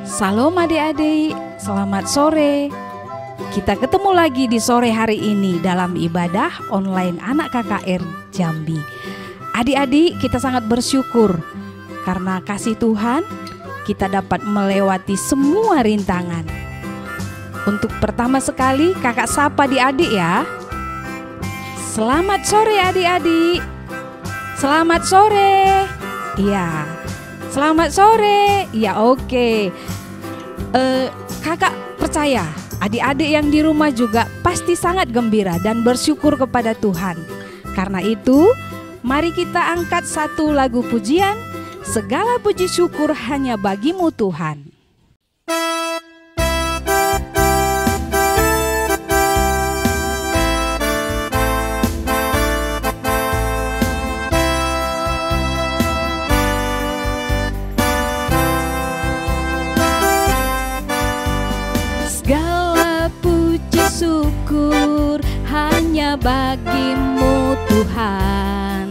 Salam adik-adik, selamat sore. Kita ketemu lagi di sore hari ini dalam ibadah online anak KKR Jambi. Adik-adik, kita sangat bersyukur karena kasih Tuhan kita dapat melewati semua rintangan. Untuk pertama sekali kakak sapa adik-adik ya. Selamat sore adik-adik. Selamat sore. Iya. Selamat sore. Ya oke. Kakak percaya adik-adik yang di rumah juga pasti sangat gembira dan bersyukur kepada Tuhan. Karena itu, mari kita angkat satu lagu pujian. Segala puji syukur hanya bagimu Tuhan. Segala puji syukur hanya bagimu Tuhan,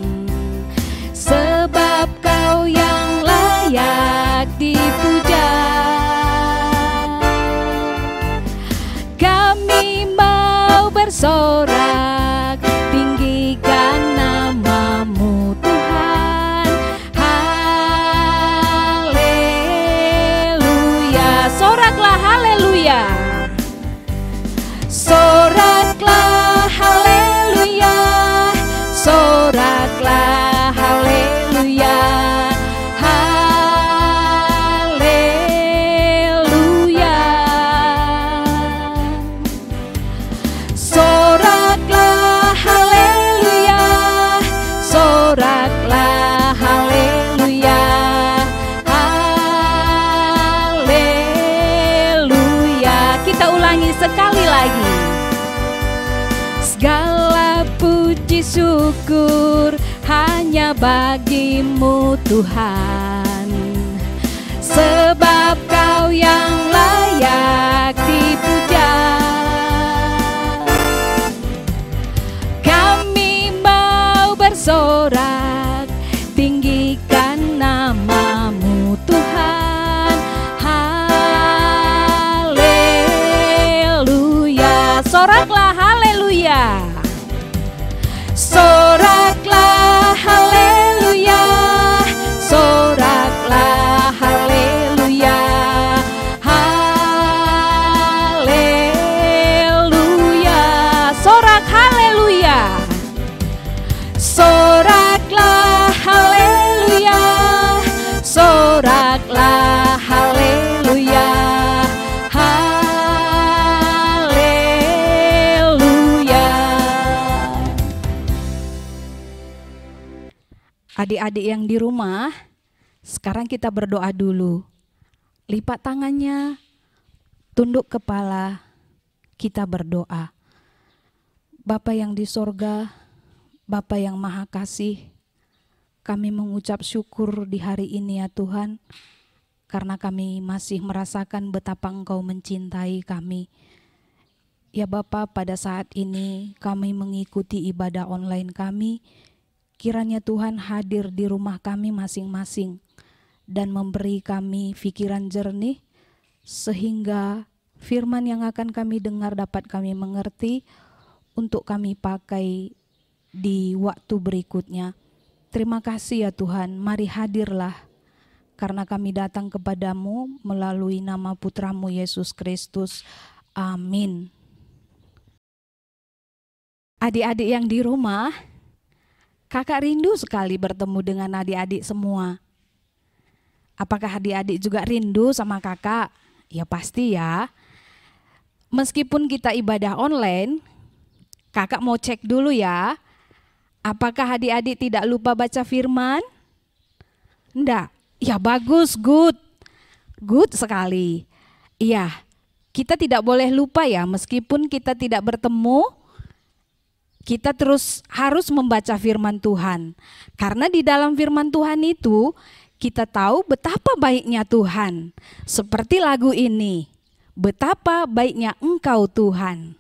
sebab Kau yang layak dipuja. Kami mau bersorak, tinggikan namamu Tuhan. Haleluya, soraklah haleluya. Soraklah haleluya, soraklah haleluya, haleluya. Soraklah haleluya, soraklah haleluya, haleluya. Kita ulangi sekali lagi. Segala puji syukur hanya bagimu Tuhan, sebab Kau yang layak dipuja. Kami mau bersorak, tinggikan namamu Tuhan. Haleluya, soraklah haleluya. Soraklah haleluya, soraklah haleluya, haleluya. Sorak haleluya, soraklah haleluya, soraklah haleluya, haleluya. Adik-adik yang di rumah, sekarang kita berdoa dulu. Lipat tangannya, tunduk kepala, kita berdoa. Bapa yang di sorga, Bapa yang maha kasih, kami mengucap syukur di hari ini ya Tuhan, karena kami masih merasakan betapa Engkau mencintai kami. Ya Bapa, pada saat ini kami mengikuti ibadah online kami. Kiranya Tuhan hadir di rumah kami masing-masing dan memberi kami pikiran jernih sehingga firman yang akan kami dengar dapat kami mengerti untuk kami pakai di waktu berikutnya. Terima kasih ya Tuhan, mari hadirlah karena kami datang kepadamu melalui nama Putramu Yesus Kristus. Amin. Adik-adik yang di rumah, kakak rindu sekali bertemu dengan adik-adik semua. Apakah adik-adik juga rindu sama kakak? Ya pasti ya. Meskipun kita ibadah online, kakak mau cek dulu ya. Apakah adik-adik tidak lupa baca firman? Enggak. Ya bagus, good. Good sekali. Iya, kita tidak boleh lupa ya, meskipun kita tidak bertemu, kita terus harus membaca firman Tuhan. Karena di dalam firman Tuhan itu kita tahu betapa baiknya Tuhan. Seperti lagu ini, betapa baiknya Engkau Tuhan.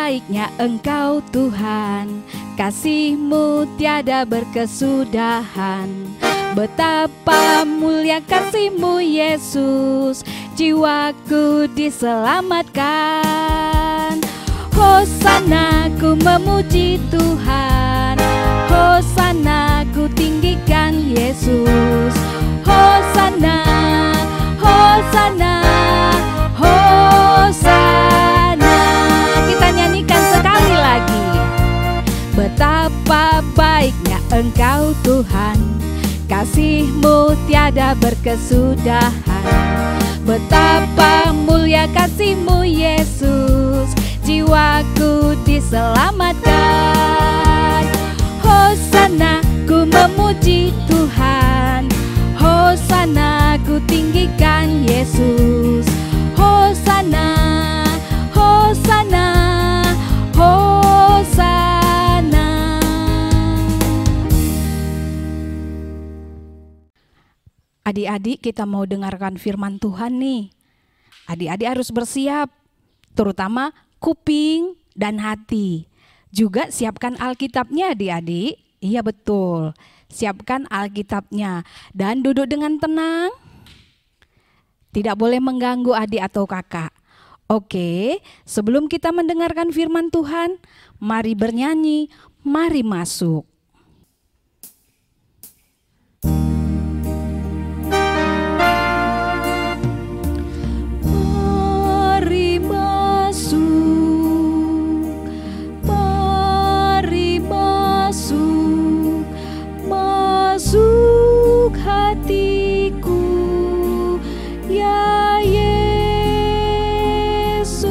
baiknya Engkau Tuhan, kasih-Mu tiada berkesudahan. Betapa mulia kasih-Mu Yesus, jiwaku diselamatkan. Hosana ku memuji Tuhan, Hosana ku tinggikan Yesus. Hosana, Hosana, Hosana. Kita nyanyikan sekali lagi. Betapa baiknya Engkau Tuhan, kasih-Mu tiada berkesudahan. Betapa mulia kasih-Mu Yesus, jiwaku diselamatkan. Hosana ku memuji Tuhan, Hosana ku tinggikan Yesus. Hosana, Hosana, Hosana. Adik-adik, kita mau dengarkan firman Tuhan nih. Adik-adik harus bersiap, terutama kuping dan hati. Juga siapkan Alkitabnya adik-adik. Iya betul, siapkan Alkitabnya dan duduk dengan tenang. Tidak boleh mengganggu adik atau kakak. Oke, sebelum kita mendengarkan firman Tuhan, mari bernyanyi, mari masuk. Masuk hatiku, ya Yesus,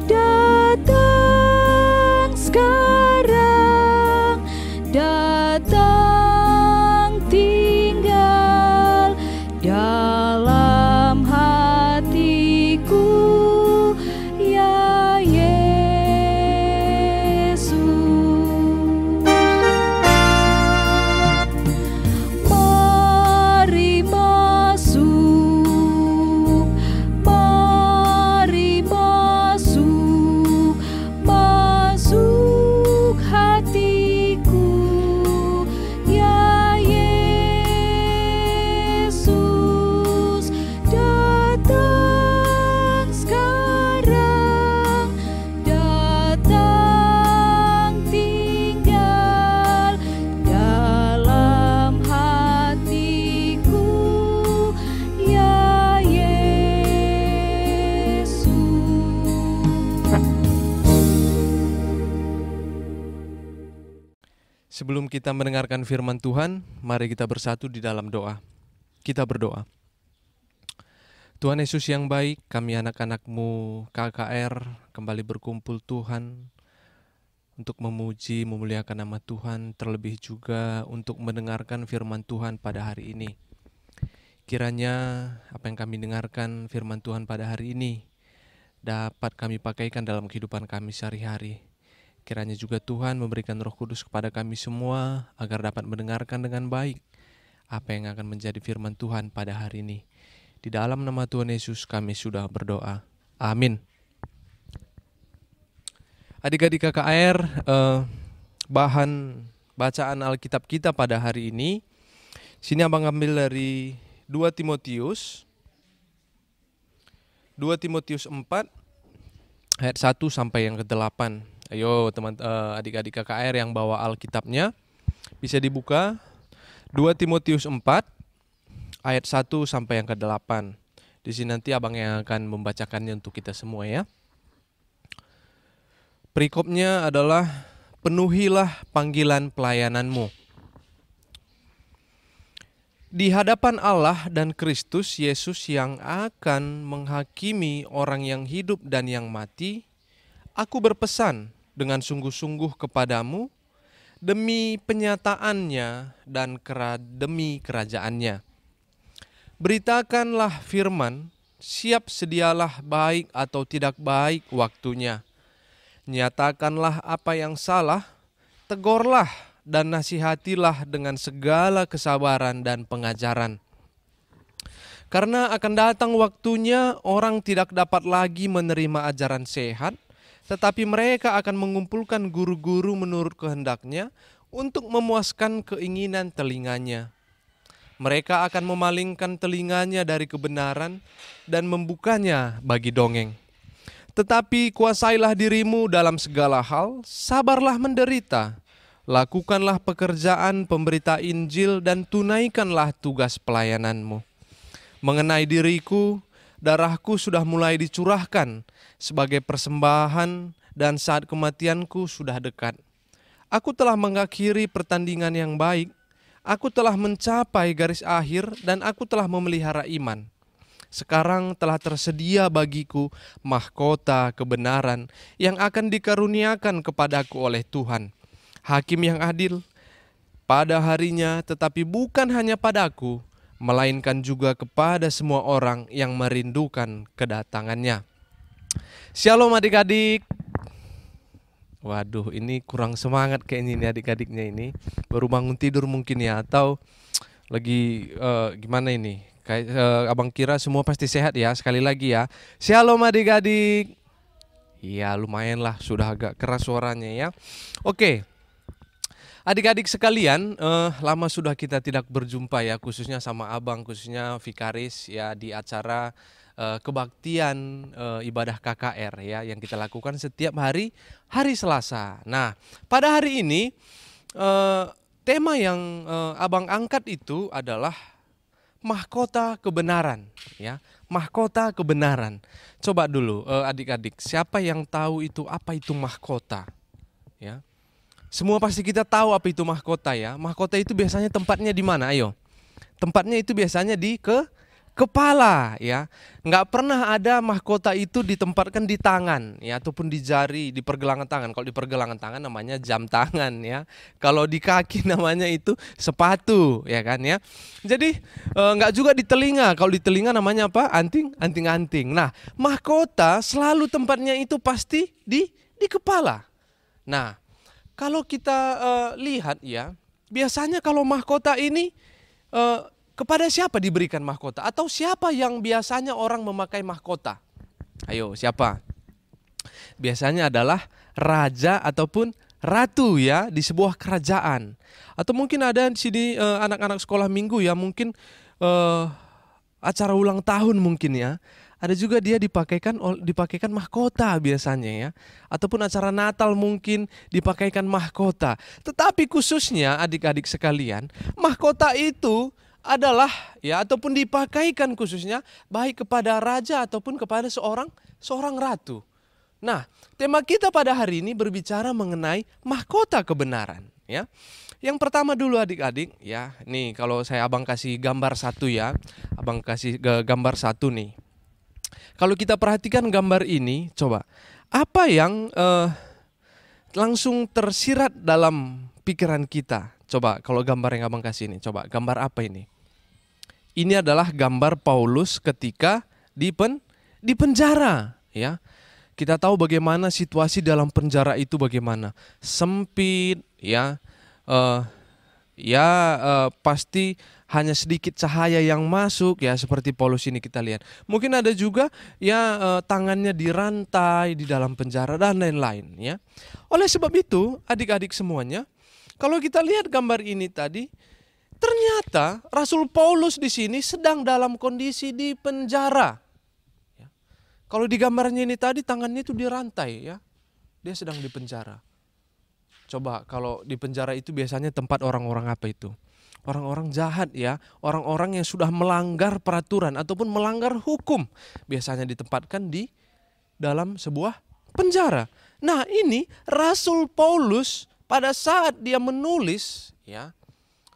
datang sekarang, datang tinggal dalam hatiku, ya Yesus. Sebelum kita mendengarkan firman Tuhan, mari kita bersatu di dalam doa. Kita berdoa. Tuhan Yesus yang baik, kami anak-anak-Mu KKR kembali berkumpul Tuhan untuk memuji, memuliakan nama Tuhan, terlebih juga untuk mendengarkan firman Tuhan pada hari ini. Kiranya apa yang kami dengarkan firman Tuhan pada hari ini dapat kami pakaikan dalam kehidupan kami sehari-hari. Kiranya juga Tuhan memberikan Roh Kudus kepada kami semua agar dapat mendengarkan dengan baik apa yang akan menjadi firman Tuhan pada hari ini. Di dalam nama Tuhan Yesus kami sudah berdoa. Amin. Adik-adik KKR, bahan bacaan Alkitab kita pada hari ini, sini abang ambil dari 2 Timotius 4 ayat 1 sampai yang ke-8. Ayo teman adik-adik KKR yang bawa Alkitabnya bisa dibuka 2 Timotius 4 ayat 1 sampai yang ke-8. Di sini nanti abang yang akan membacakannya untuk kita semua ya. Perikopnya adalah penuhilah panggilan pelayananmu. Di hadapan Allah dan Kristus Yesus yang akan menghakimi orang yang hidup dan yang mati, aku berpesan dengan sungguh-sungguh kepadamu demi penyataannya dan demi kerajaannya. Beritakanlah firman, siap sedialah baik atau tidak baik waktunya. Nyatakanlah apa yang salah, tegurlah dan nasihatilah dengan segala kesabaran dan pengajaran. Karena akan datang waktunya orang tidak dapat lagi menerima ajaran sehat, tetapi mereka akan mengumpulkan guru-guru menurut kehendaknya untuk memuaskan keinginan telinganya. Mereka akan memalingkan telinganya dari kebenaran dan membukanya bagi dongeng. Tetapi kuasailah dirimu dalam segala hal, sabarlah menderita, lakukanlah pekerjaan pemberita Injil dan tunaikanlah tugas pelayananmu. Mengenai diriku, darahku sudah mulai dicurahkan sebagai persembahan dan saat kematianku sudah dekat. Aku telah mengakhiri pertandingan yang baik, aku telah mencapai garis akhir dan aku telah memelihara iman. Sekarang telah tersedia bagiku mahkota kebenaran yang akan dikaruniakan kepadaku oleh Tuhan, Hakim yang adil, pada harinya, tetapi bukan hanya padaku, melainkan juga kepada semua orang yang merindukan kedatangannya. Shalom adik-adik. Waduh, ini kurang semangat kayaknya ini adik-adiknya ini. Baru bangun tidur mungkin ya, atau lagi gimana ini? Kayak abang kira semua pasti sehat ya. Sekali lagi ya, shalom adik-adik. Iya lumayan lah, sudah agak keras suaranya ya. Oke, adik-adik sekalian, lama sudah kita tidak berjumpa ya, khususnya sama abang, khususnya Vikaris ya, di acara kebaktian ibadah KKR ya, yang kita lakukan setiap hari Selasa. Nah, pada hari ini tema yang abang angkat itu adalah mahkota kebenaran ya, mahkota kebenaran. Coba dulu adik-adik, siapa yang tahu itu apa itu mahkota? Ya. Semua pasti kita tahu apa itu mahkota ya. Mahkota itu biasanya tempatnya di mana? Ayo. Tempatnya itu biasanya di kepala ya. Nggak pernah ada mahkota itu ditempatkan di tangan ya, ataupun di jari, di pergelangan tangan. Kalau di pergelangan tangan namanya jam tangan ya. Kalau di kaki namanya itu sepatu ya kan ya. Jadi nggak juga di telinga. Kalau di telinga namanya apa? Anting-anting. Nah, mahkota selalu tempatnya itu pasti di kepala. Nah, kalau kita lihat ya, biasanya kalau mahkota ini kepada siapa diberikan mahkota? Atau siapa yang biasanya orang memakai mahkota? Ayo, siapa? Biasanya adalah raja ataupun ratu ya, di sebuah kerajaan. Atau mungkin ada di sini anak-anak sekolah minggu ya, mungkin acara ulang tahun mungkin ya. Ada juga dia dipakaikan mahkota biasanya ya. Ataupun acara Natal mungkin dipakaikan mahkota. Tetapi khususnya adik-adik sekalian, mahkota itu adalah ya, ataupun dipakaikan khususnya baik kepada raja ataupun kepada seorang ratu. Nah, tema kita pada hari ini berbicara mengenai mahkota kebenaran ya. Yang pertama dulu adik-adik ya, nih kalau abang kasih gambar satu ya, abang kasih gambar satu nih. Kalau kita perhatikan gambar ini, coba apa yang langsung tersirat dalam pikiran kita? Coba kalau gambar yang abang kasih ini, coba gambar apa ini? Ini adalah gambar Paulus ketika di penjara ya. Kita tahu bagaimana situasi dalam penjara itu bagaimana. Sempit ya. Pasti hanya sedikit cahaya yang masuk ya, seperti Paulus ini kita lihat. Mungkin ada juga ya tangannya dirantai di dalam penjara dan lain-lain ya. Oleh sebab itu adik-adik semuanya, kalau kita lihat gambar ini tadi, ternyata Rasul Paulus di sini sedang dalam kondisi di penjara. Ya. Kalau di gambarnya ini tadi tangannya itu dirantai ya, dia sedang di penjara. Coba kalau di penjara itu biasanya tempat orang-orang apa itu? Orang-orang jahat ya, orang-orang yang sudah melanggar peraturan ataupun melanggar hukum. Biasanya ditempatkan di dalam sebuah penjara. Nah ini Rasul Paulus pada saat dia menulis ya,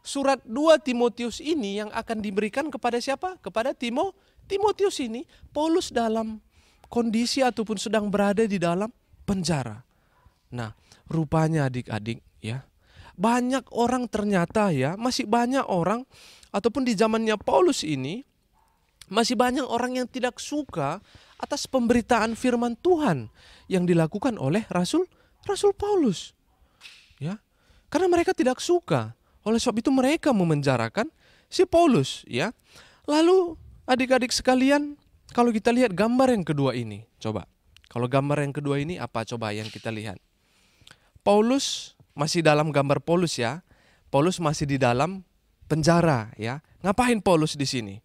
surat 2 Timotius ini yang akan diberikan kepada siapa? Kepada Timotius ini, Paulus dalam kondisi ataupun sedang berada di dalam penjara. Nah, rupanya adik-adik ya, banyak orang ternyata ya, masih banyak orang ataupun di zamannya Paulus ini masih banyak orang yang tidak suka atas pemberitaan firman Tuhan yang dilakukan oleh Rasul Paulus. Ya. Karena mereka tidak suka. Oleh sebab itu mereka memenjarakan si Paulus ya. Lalu adik-adik sekalian, kalau kita lihat gambar yang kedua ini, coba. Kalau gambar yang kedua ini apa coba yang kita lihat? Paulus masih dalam gambar Paulus ya. Paulus masih di dalam penjara ya. Ngapain Paulus di sini?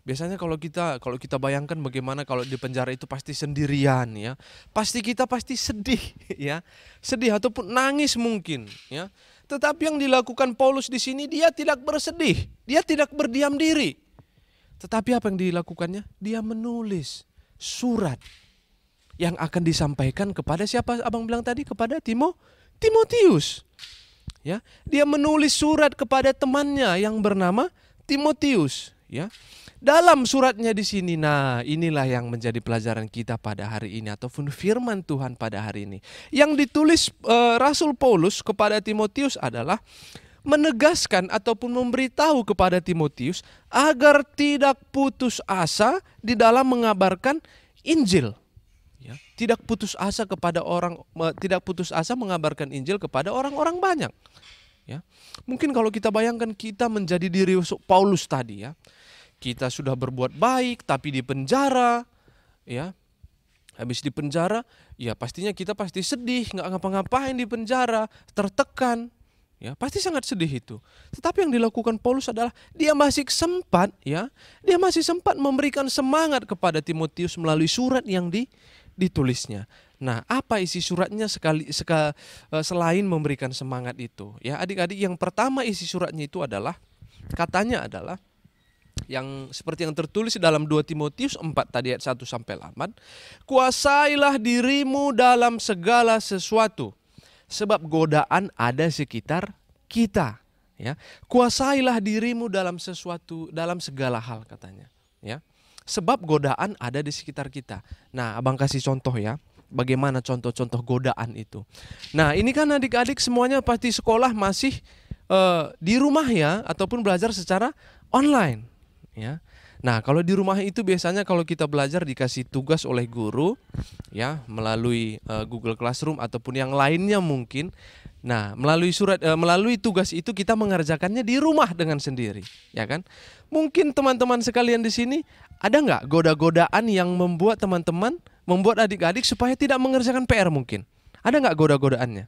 Biasanya kalau kita bayangkan bagaimana kalau di penjara itu pasti sendirian ya. Kita pasti sedih ya. Sedih ataupun nangis mungkin ya. Tetapi yang dilakukan Paulus di sini dia tidak bersedih, dia tidak berdiam diri. Tetapi apa yang dilakukannya? Dia menulis surat yang akan disampaikan kepada siapa abang bilang tadi? Kepada Timotius. Ya, dia menulis surat kepada temannya yang bernama Timotius. Ya, dalam suratnya di sini, nah inilah yang menjadi pelajaran kita pada hari ini ataupun firman Tuhan pada hari ini. Yang ditulis Rasul Paulus kepada Timotius adalah menegaskan ataupun memberitahu kepada Timotius agar tidak putus asa di dalam mengabarkan Injil. Ya, tidak putus asa mengabarkan Injil kepada orang-orang banyak. Ya, mungkin kalau kita bayangkan kita menjadi diri Paulus tadi ya, kita sudah berbuat baik tapi di penjara, ya, habis di penjara, ya pastinya kita pasti sedih, nggak ngapa-ngapain di penjara, tertekan. Ya, pasti sangat sedih itu. Tetapi yang dilakukan Paulus adalah dia masih sempat memberikan semangat kepada Timotius melalui surat yang ditulisnya. Nah, apa isi suratnya selain memberikan semangat itu? Ya, adik-adik, yang pertama isi suratnya itu adalah yang seperti yang tertulis dalam 2 Timotius 4 tadi ayat 1 sampai 8. Kuasailah dirimu dalam segala sesuatu, sebab godaan ada sekitar kita. Ya, kuasailah dirimu dalam segala hal katanya. Ya, sebab godaan ada di sekitar kita. Nah, abang kasih contoh ya, bagaimana contoh-contoh godaan itu. Nah, ini kan adik-adik semuanya pasti sekolah masih di rumah ya, ataupun belajar secara online. Ya. Nah, kalau di rumah itu biasanya kalau kita belajar dikasih tugas oleh guru ya melalui Google Classroom ataupun yang lainnya mungkin. Nah, melalui tugas itu kita mengerjakannya di rumah dengan sendiri, ya kan? Mungkin teman-teman sekalian di sini ada nggak goda-godaan yang membuat adik-adik supaya tidak mengerjakan PR mungkin? Ada nggak goda-godaannya?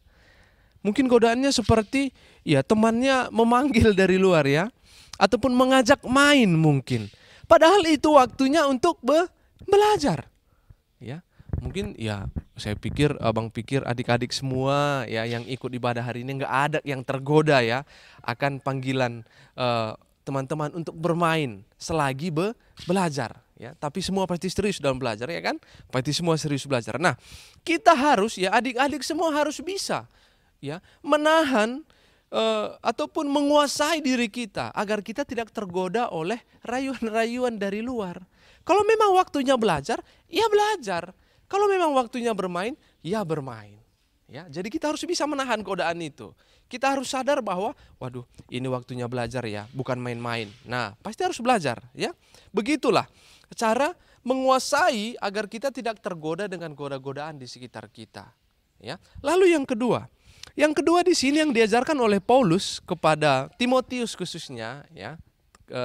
Mungkin godaannya seperti ya temannya memanggil dari luar ya, ataupun mengajak main mungkin. Padahal itu waktunya untuk belajar. Ya, mungkin ya abang pikir adik-adik semua ya yang ikut ibadah hari ini nggak ada yang tergoda ya akan panggilan teman-teman untuk bermain selagi belajar. Ya, tapi semua pasti serius dalam belajar ya kan? Pasti semua serius belajar. Nah, kita harus ya adik-adik semua harus bisa ya menahan ataupun menguasai diri kita agar kita tidak tergoda oleh rayuan-rayuan dari luar. Kalau memang waktunya belajar, ya belajar. Kalau memang waktunya bermain, ya bermain. Ya, jadi kita harus bisa menahan godaan itu. Kita harus sadar bahwa, waduh, ini waktunya belajar ya, bukan main-main. Nah, pasti harus belajar, ya. Begitulah cara menguasai agar kita tidak tergoda dengan goda-godaan di sekitar kita. Ya. Lalu yang kedua di sini yang diajarkan oleh Paulus kepada Timotius khususnya, ya,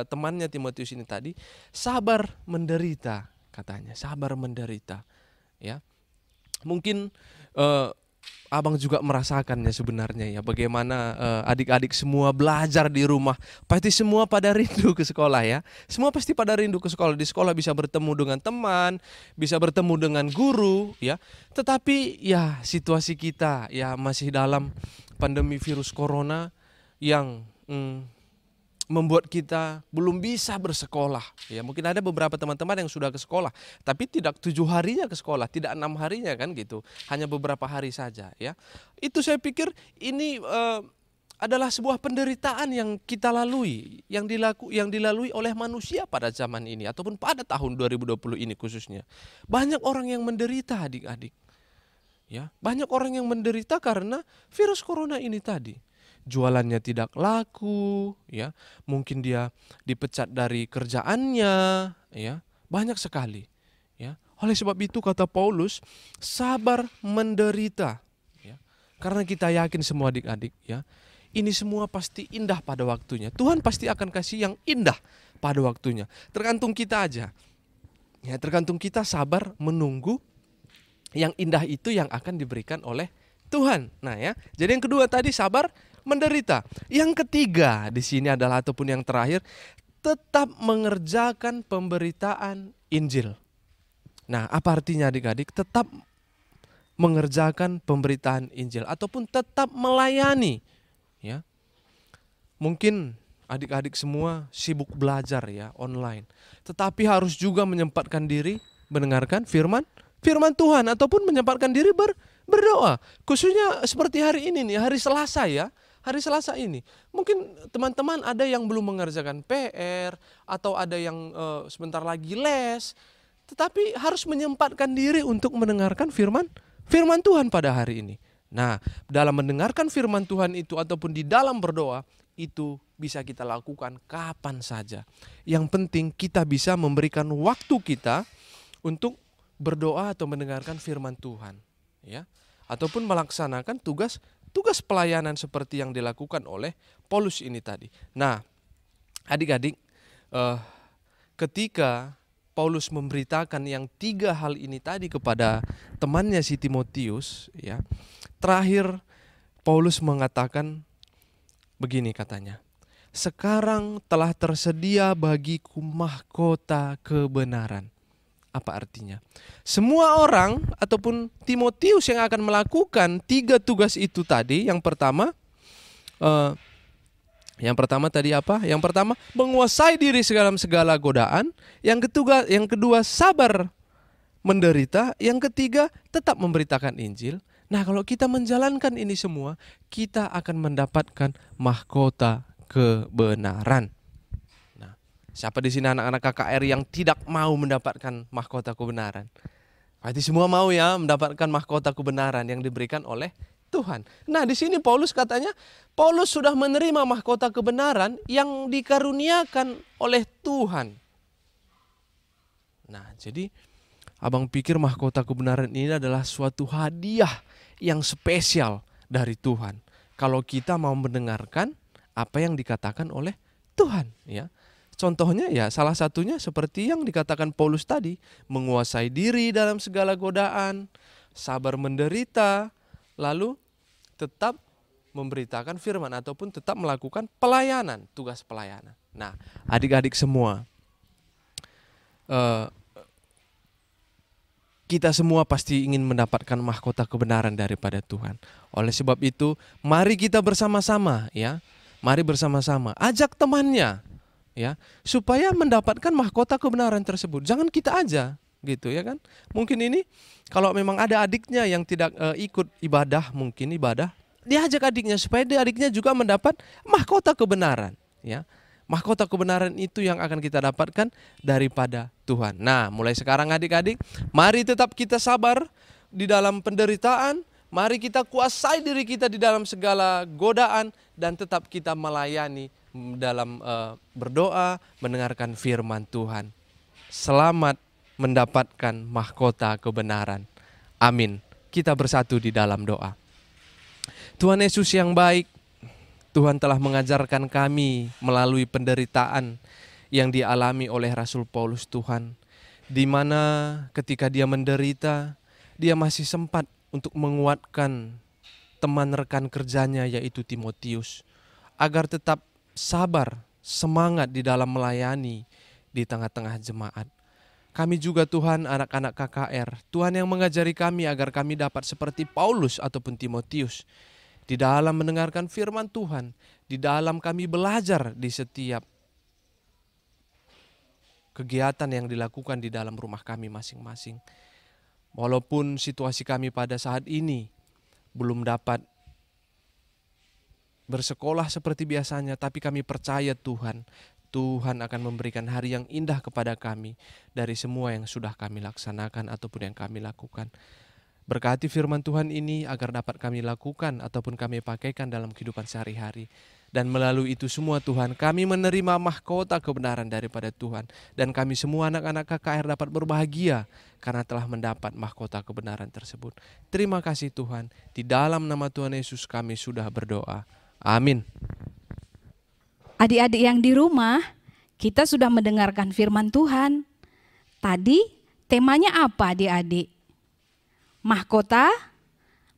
temannya Timotius ini tadi, sabar menderita katanya, sabar menderita. Ya, mungkin abang juga merasakannya sebenarnya ya, bagaimana adik-adik semua belajar di rumah, pasti semua pada rindu ke sekolah ya, semua pasti pada rindu ke sekolah. Di sekolah bisa bertemu dengan teman, bisa bertemu dengan guru ya, tetapi ya situasi kita ya masih dalam pandemi virus corona yang membuat kita belum bisa bersekolah. Ya, mungkin ada beberapa teman-teman yang sudah ke sekolah, tapi tidak 7 harinya ke sekolah, tidak 6 harinya kan gitu, hanya beberapa hari saja. Ya, itu saya pikir ini adalah sebuah penderitaan yang kita lalui, yang dilalui oleh manusia pada zaman ini ataupun pada tahun 2020 ini khususnya. Banyak orang yang menderita adik-adik. Ya, banyak orang yang menderita karena virus corona ini tadi. Jualannya tidak laku, ya, mungkin dia dipecat dari kerjaannya, ya, banyak sekali, ya. Oleh sebab itu kata Paulus, sabar menderita, ya, karena kita yakin semua adik-adik, ya, ini semua pasti indah pada waktunya. Tuhan pasti akan kasih yang indah pada waktunya. Tergantung kita aja, ya, tergantung kita sabar menunggu Yang indah itu yang akan diberikan oleh Tuhan. Nah ya, jadi yang kedua tadi sabar menderita. Yang ketiga di sini adalah ataupun yang terakhir, tetap mengerjakan pemberitaan Injil. Nah, apa artinya adik-adik? Tetap mengerjakan pemberitaan Injil ataupun tetap melayani. Ya, mungkin adik-adik semua sibuk belajar ya online, tetapi harus juga menyempatkan diri mendengarkan firman Tuhan ataupun menyempatkan diri berdoa. Khususnya seperti hari ini nih, hari Selasa ya. Hari Selasa ini mungkin teman-teman ada yang belum mengerjakan PR atau ada yang sebentar lagi les, tetapi harus menyempatkan diri untuk mendengarkan firman Tuhan pada hari ini. Nah, dalam mendengarkan firman Tuhan itu ataupun di dalam berdoa, itu bisa kita lakukan kapan saja. Yang penting kita bisa memberikan waktu kita untuk berdoa atau mendengarkan firman Tuhan, ya, ataupun melaksanakan tugas pelayanan seperti yang dilakukan oleh Paulus ini tadi. Nah, adik-adik, ketika Paulus memberitakan yang 3 hal ini tadi kepada temannya si Timotius, ya, terakhir Paulus mengatakan begini katanya, sekarang telah tersedia bagiku mahkota kebenaran. Apa artinya? Semua orang ataupun Timotius yang akan melakukan 3 tugas itu tadi, yang pertama tadi apa? Yang pertama menguasai diri dalam segala godaan, yang kedua sabar menderita, yang ketiga tetap memberitakan Injil. Nah, kalau kita menjalankan ini semua, kita akan mendapatkan mahkota kebenaran. Nah, siapa di sini anak-anak KKR yang tidak mau mendapatkan mahkota kebenaran? Berarti semua mau ya mendapatkan mahkota kebenaran yang diberikan oleh Tuhan. Nah, di sini Paulus katanya, Paulus sudah menerima mahkota kebenaran yang dikaruniakan oleh Tuhan. Nah, jadi abang pikir mahkota kebenaran ini adalah suatu hadiah yang spesial dari Tuhan. Kalau kita mau mendengarkan apa yang dikatakan oleh Tuhan, ya. Contohnya ya salah satunya seperti yang dikatakan Paulus tadi, menguasai diri dalam segala godaan, sabar menderita, lalu tetap memberitakan firman ataupun tetap melakukan pelayanan, tugas pelayanan. Nah, adik-adik semua, kita semua pasti ingin mendapatkan mahkota kebenaran daripada Tuhan. Oleh sebab itu, mari kita bersama-sama ya. Mari bersama-sama ajak temannya ya, supaya mendapatkan mahkota kebenaran tersebut. Jangan kita aja gitu ya kan. Mungkin ini kalau memang ada adiknya yang tidak ikut ibadah, diajak adiknya supaya adiknya juga mendapat mahkota kebenaran ya. Mahkota kebenaran itu yang akan kita dapatkan daripada Tuhan. Nah, mulai sekarang adik-adik, mari tetap kita sabar di dalam penderitaan. Mari kita kuasai diri kita di dalam segala godaan dan tetap kita melayani dalam berdoa, mendengarkan firman Tuhan. Selamat mendapatkan mahkota kebenaran. Amin. Kita bersatu di dalam doa. Tuhan Yesus yang baik, Tuhan telah mengajarkan kami melalui penderitaan yang dialami oleh Rasul Paulus Tuhan, di mana ketika dia menderita, dia masih sempat untuk menguatkan teman rekan kerjanya yaitu Timotius, agar tetap sabar, semangat di dalam melayani di tengah-tengah jemaat. Kami juga Tuhan anak-anak KKR, Tuhan yang mengajari kami agar kami dapat seperti Paulus ataupun Timotius, di dalam mendengarkan firman Tuhan, di dalam kami belajar di setiap kegiatan yang dilakukan di dalam rumah kami masing-masing. Walaupun situasi kami pada saat ini belum dapat bersekolah seperti biasanya, tapi kami percaya Tuhan akan memberikan hari yang indah kepada kami dari semua yang sudah kami laksanakan ataupun yang kami lakukan. Berkati firman Tuhan ini agar dapat kami lakukan ataupun kami pakaikan dalam kehidupan sehari-hari. Dan melalui itu semua Tuhan, kami menerima mahkota kebenaran daripada Tuhan. Dan kami semua anak-anak KKR dapat berbahagia karena telah mendapat mahkota kebenaran tersebut. Terima kasih Tuhan, di dalam nama Tuhan Yesus kami sudah berdoa. Amin. Adik-adik yang di rumah, kita sudah mendengarkan firman Tuhan. Tadi temanya apa adik-adik? Mahkota,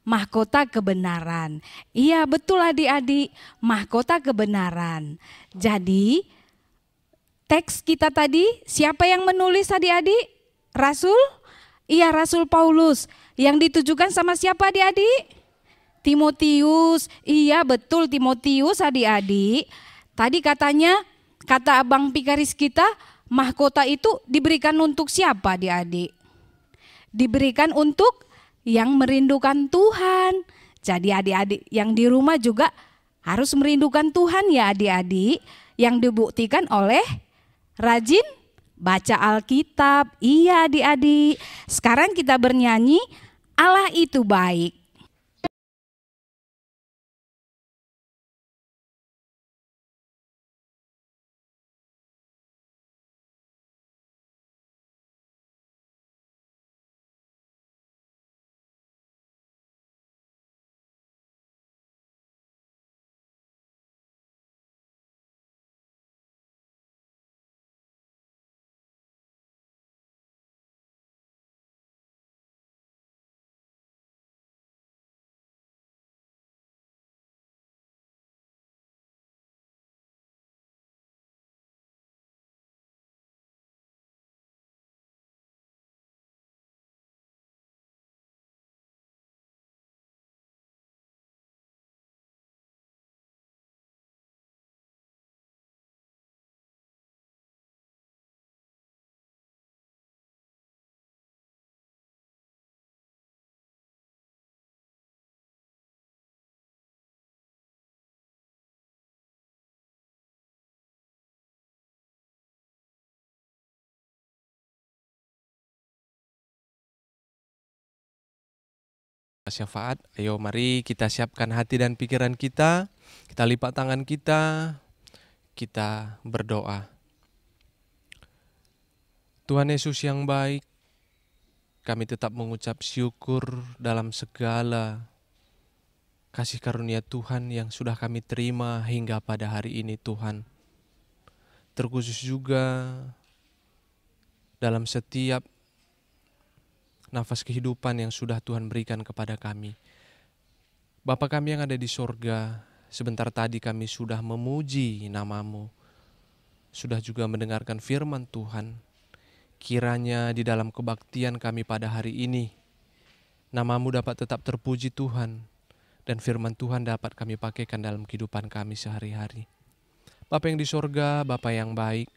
mahkota kebenaran. Iya betul adik-adik, mahkota kebenaran. Jadi teks kita tadi siapa yang menulis adik-adik? Rasul? Iya Rasul Paulus. Yang ditujukan sama siapa adik-adik? Timotius. Iya betul Timotius adik-adik. Tadi katanya, kata Abang Pikaris kita, mahkota itu diberikan untuk siapa adik-adik? Diberikan untuk yang merindukan Tuhan. Jadi adik-adik yang di rumah juga harus merindukan Tuhan ya adik-adik. Yang dibuktikan oleh rajin baca Alkitab. Iya adik-adik. Sekarang kita bernyanyi, Allah itu baik. Syafaat, ayo mari kita siapkan hati dan pikiran kita lipat tangan kita berdoa. Tuhan Yesus yang baik, kami tetap mengucap syukur dalam segala kasih karunia Tuhan yang sudah kami terima hingga pada hari ini Tuhan. Terkhusus juga dalam setiap nafas kehidupan yang sudah Tuhan berikan kepada kami. Bapa kami yang ada di sorga, sebentar tadi kami sudah memuji nama-Mu, sudah juga mendengarkan firman Tuhan. Kiranya di dalam kebaktian kami pada hari ini, nama-Mu dapat tetap terpuji Tuhan, dan firman Tuhan dapat kami pakaikan dalam kehidupan kami sehari-hari. Bapa yang di sorga, Bapa yang baik,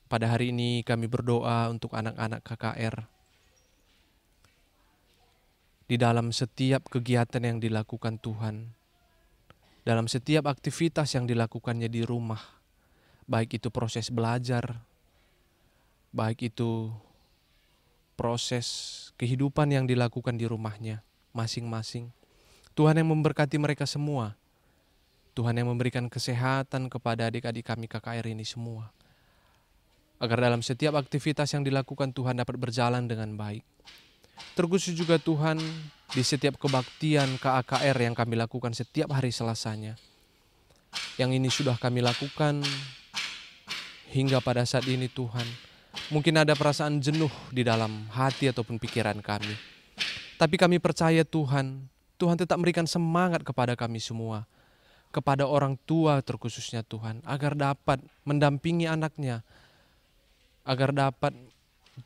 pada hari ini kami berdoa untuk anak-anak KKR. Di dalam setiap kegiatan yang dilakukan Tuhan, dalam setiap aktivitas yang dilakukannya di rumah, baik itu proses belajar, baik itu proses kehidupan yang dilakukan di rumahnya masing-masing. Tuhan yang memberkati mereka semua. Tuhan yang memberikan kesehatan kepada adik-adik kami KKR ini semua. Agar dalam setiap aktivitas yang dilakukan Tuhan dapat berjalan dengan baik. Terkhusus juga Tuhan di setiap kebaktian KAKR yang kami lakukan setiap hari Selasanya. Yang ini sudah kami lakukan hingga pada saat ini Tuhan. Mungkin ada perasaan jenuh di dalam hati ataupun pikiran kami. Tapi kami percaya Tuhan tetap memberikan semangat kepada kami semua. Kepada orang tua terkhususnya Tuhan. Agar dapat mendampingi anaknya. Agar dapat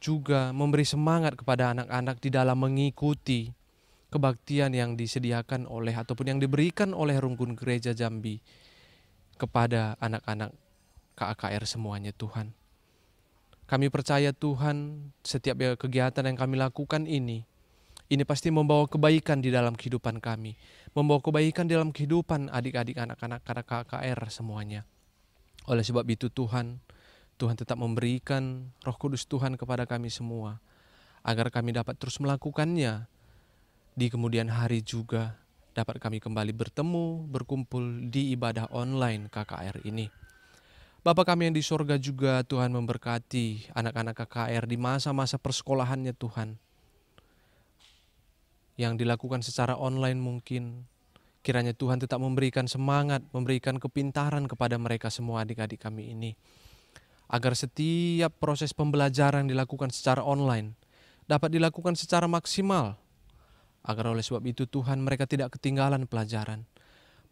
juga memberi semangat kepada anak-anak di dalam mengikuti kebaktian yang disediakan oleh ataupun yang diberikan oleh Rungkun Gereja Jambi kepada anak-anak KAKR semuanya Tuhan. Kami percaya Tuhan setiap kegiatan yang kami lakukan ini pasti membawa kebaikan di dalam kehidupan kami. Membawa kebaikan dalam kehidupan adik-adik anak-anak KAKR semuanya. Oleh sebab itu Tuhan tetap memberikan Roh Kudus Tuhan kepada kami semua, agar kami dapat terus melakukannya. Di kemudian hari juga dapat kami kembali bertemu, berkumpul di ibadah online KKR ini. Bapa kami yang di sorga juga Tuhan memberkati anak-anak KKR di masa-masa persekolahannya Tuhan. Yang dilakukan secara online mungkin. Kiranya Tuhan tetap memberikan semangat, memberikan kepintaran kepada mereka semua adik-adik kami ini. Agar setiap proses pembelajaran dilakukan secara online dapat dilakukan secara maksimal Agar oleh sebab itu Tuhan, mereka tidak ketinggalan pelajaran.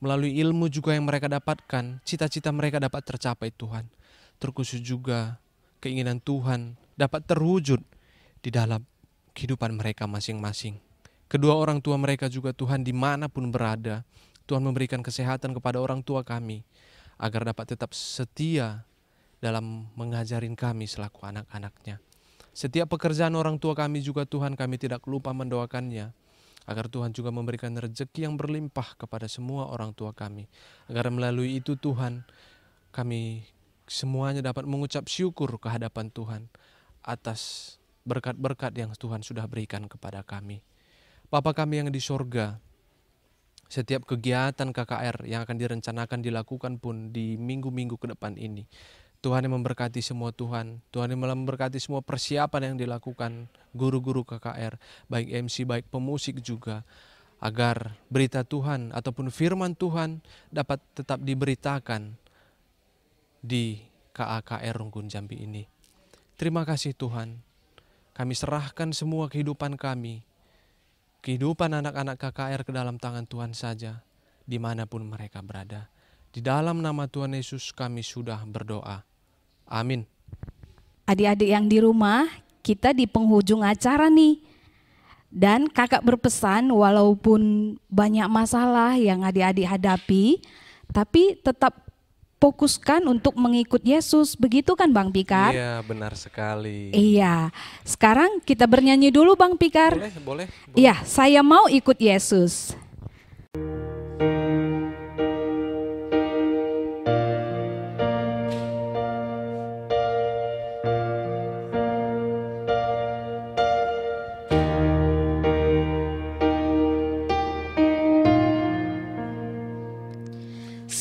Melalui ilmu juga yang mereka dapatkan, cita-cita mereka dapat tercapai Tuhan. Terkhusus juga keinginan Tuhan dapat terwujud di dalam kehidupan mereka masing-masing. Kedua orang tua mereka juga Tuhan dimanapun berada, Tuhan memberikan kesehatan kepada orang tua kami, agar dapat tetap setia dalam mengajarin kami selaku anak-anaknya. Setiap pekerjaan orang tua kami juga Tuhan, kami tidak lupa mendoakannya, agar Tuhan juga memberikan rezeki yang berlimpah kepada semua orang tua kami. Agar melalui itu Tuhan, kami semuanya dapat mengucap syukur ke hadapan Tuhan atas berkat-berkat yang Tuhan sudah berikan kepada kami. Bapa kami yang di sorga, setiap kegiatan KKR yang akan direncanakan dilakukan pun di minggu-minggu ke depan ini, Tuhan yang memberkati semua Tuhan. Tuhan yang memberkati semua persiapan yang dilakukan guru-guru KKR, baik MC, baik pemusik juga. Agar berita Tuhan ataupun firman Tuhan dapat tetap diberitakan di KAKR Rungkun Jambi ini. Terima kasih Tuhan. Kami serahkan semua kehidupan kami, kehidupan anak-anak KKR ke dalam tangan Tuhan saja, dimanapun mereka berada. Di dalam nama Tuhan Yesus kami sudah berdoa. Amin. Adik-adik yang di rumah, kita di penghujung acara nih. Dan kakak berpesan walaupun banyak masalah yang adik-adik hadapi, tapi tetap fokuskan untuk mengikut Yesus. Begitu kan Bang Pikar? Iya, benar sekali. Iya. Sekarang kita bernyanyi dulu Bang Pikar. Boleh. Iya, saya mau ikut Yesus.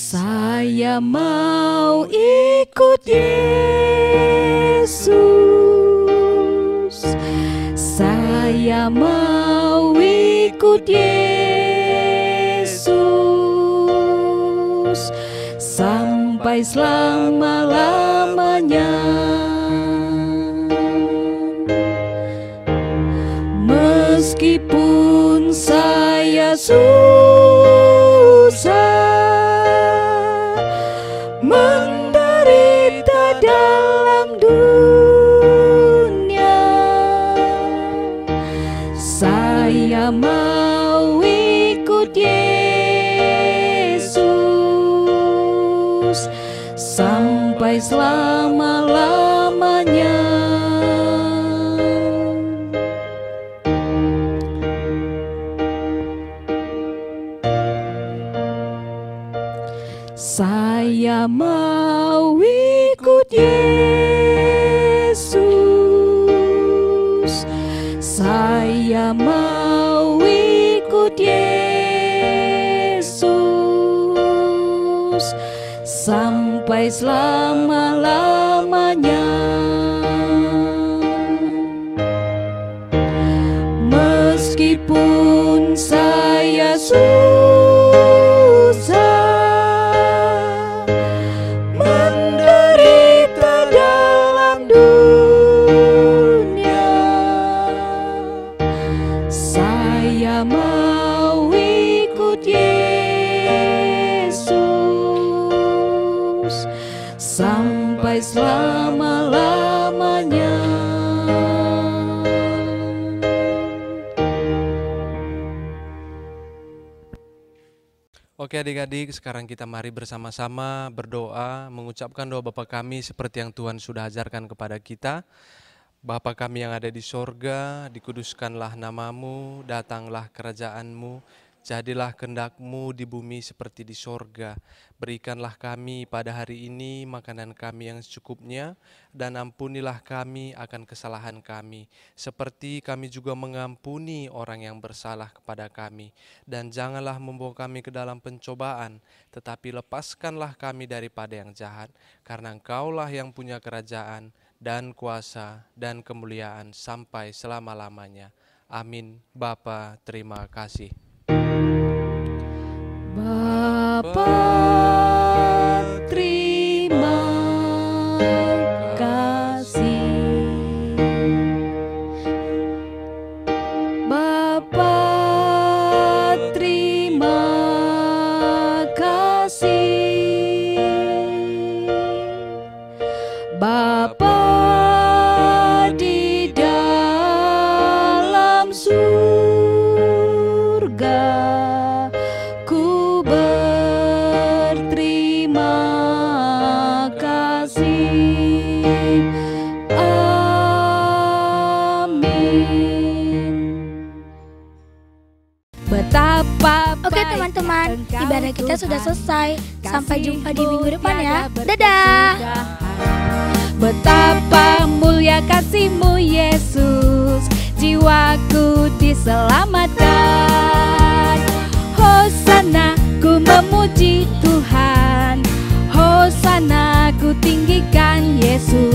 Saya mau ikut Yesus. Saya mau ikut Yesus sampai selama-lamanya. Meskipun saya susah menderita dalam dunia, saya mau ikut Yesus sampai selama-lamanya. Saya mau ikut Yesus. Saya mau ikut Yesus sampai selama-lamanya. Meskipun saya susah menderita dalam dunia, saya mau ikut Yesus sampai selama-lamanya. Oke adik-adik, sekarang kita mari bersama-sama berdoa, mengucapkan doa Bapa kami seperti yang Tuhan sudah ajarkan kepada kita. Bapa kami yang ada di sorga, dikuduskanlah namamu, datanglah kerajaanmu, jadilah kehendak-Mu di bumi seperti di sorga. Berikanlah kami pada hari ini makanan kami yang secukupnya, dan ampunilah kami akan kesalahan kami, seperti kami juga mengampuni orang yang bersalah kepada kami. Dan janganlah membawa kami ke dalam pencobaan, tetapi lepaskanlah kami daripada yang jahat, karena Engkaulah yang punya kerajaan, dan kuasa, dan kemuliaan sampai selama-lamanya. Amin. Bapa, terima kasih. Bapa, terima kasih. Bapa, Ya, kita sudah selesai. Sampai jumpa di minggu depan ya. Kasih-Mu Dadah. Betapa mulia kasih-Mu Yesus, jiwaku diselamatkan. Hosana, ku memuji Tuhan, Hosana, ku tinggikan Yesus.